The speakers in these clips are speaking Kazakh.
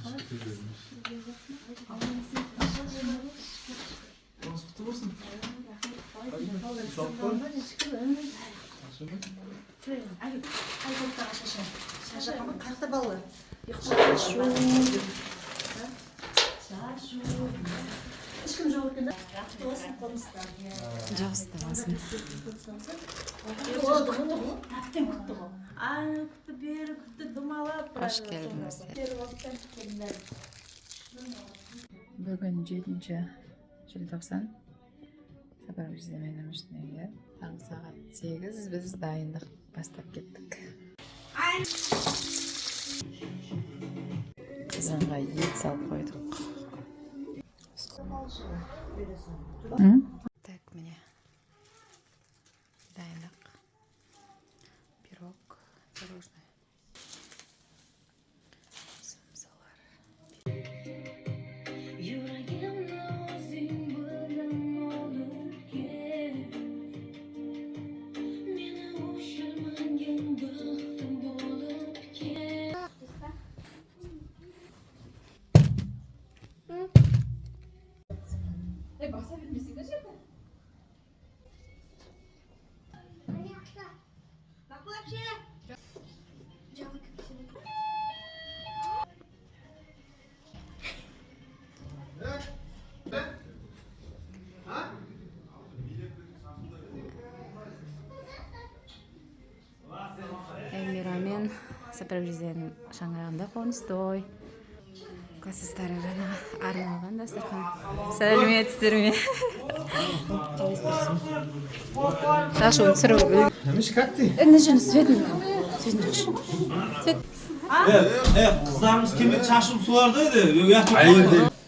Hoş geldiniz. Bugün 7 желтоқсан. Сапар izlemenin üstüne. Taң saat 8 biz dayınlık бастап kеттік. Kızınға ет салып қойдық. Так, міне. Дайындық. Пирог, пирожное. Самсалар. Эльмирамен сопровождением шаңырағында қоныстой. Классыстарына арналған дастархан. Сәлеметсіздер ме? Ташу түсіру. Как ты? Нежен светін. Kızlarımız kemik çarşım sularda edi.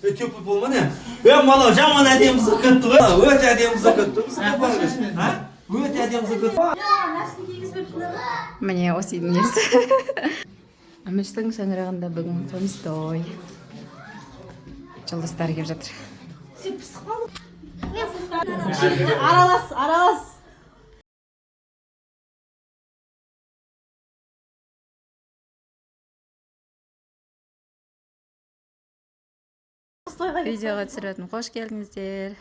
Köpük olma ne? Ben mala jaman edeyim sıkıntı. Öte edeyim sıkıntı. Öte edeyim sıkıntı. Міне осы үйдің иесі. Әміштің шаңырағында бүгін қоныс той. Жолдастары келіп жатыр. Аралас. Видеоға түсіретін қош келдіңіздер.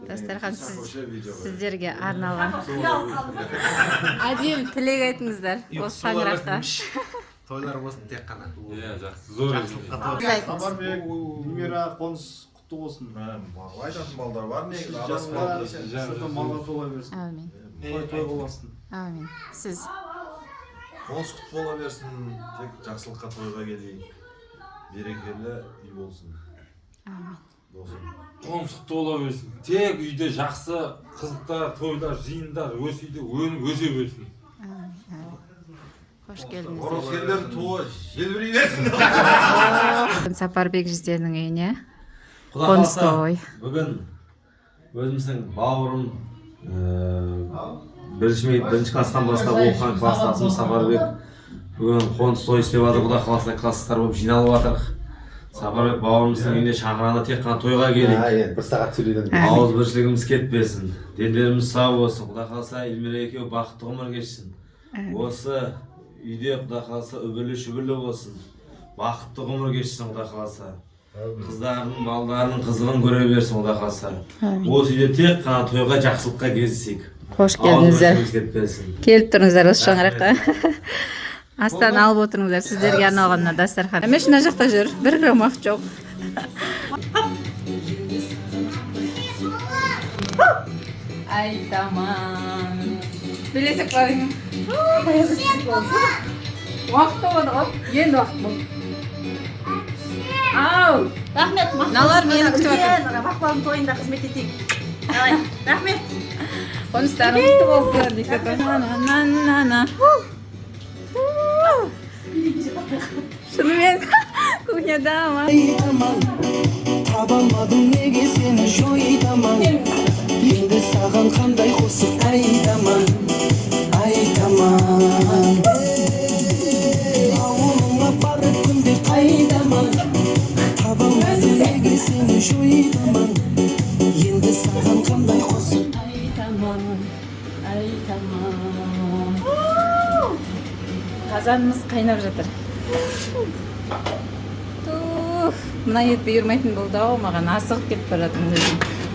Дастархан сіздерге арналған. Әдем тілек айтыңыздар осы шаңырақта. Тойлар болсын тек қана. Зор. Сапарбек, Эльмира қоныс құтты болсын. Айтатын балдар бар негізі. Сырты малға тола берсін. Әмин. Той боласын. Әмин. Сіз? Қоныс құт бола берсін. Тек жақсылыққа тойға келейік. Берекелі үй болсын. Әмин. Қоныс құт бола берсін. Тек үйде жақсы қызықтар, тойлар, жиындар өсе берсін. Қош келдіңіздер. Қоныс туы желбірей берсін. Сапарбек жүздерінің үйіне қоныс той. Бүгін өзіміздің бауырым бірінші класстан бастап оқыған класстасым Сапарбек бүгін қоныс той істеп жатыр. Құда қаласа класстар болып жиналып жатырық. Сапарбек бауырымыздың үйіне шақырғанда тек қана тойға келейік. Бір сағат сөйледім. Ауызбіршілігіміз кетпесін. Денлеріміз сау болсын. Құда қаласа Эльмира екеуі бақытты ғұмыр кешсін. Осы үйде құда қаласа үбірлі-шүбірлі болсын. Бақытты ғұмыр кешсін құда қаласа. Қыздарының, балдарының қызығын көре берсін құда қаласа. Осы үйде тек қана тойға жақсылыққа кездесейік. Қош келдіңіздер. Ауызбіршілігіміз кетпесін. Келіп тұрыңыздар осы шаңыраққа. Астан алып отырыңыздар сіздерге арналған дастархан. Мен мына жақта жүр. 1 грамм уақыт жоқ. Ай, тамам. Білесек барың. Уақыт болады ғой. Енді уақыт болды. Ау! Рахмет. Налар мені күтіп отыр. Мақпалдың тойында қызмет етейік. Рахмет. Қоныстарың құтты болсын. Дикатон. Шынымен кухнядамын. Табалмадым неге сені жойтаман. Енді саған қандай қосып айтаман. Ауылыңа барып күнде қайдаман. Табалмадым неге сені жойтаман. Енді саған қандай қосып айтаман. Қазанымыз қайнап жатыр. мына ет бұйырмайтын болды ау маған, асығып кетіп бара жатырмын өзім.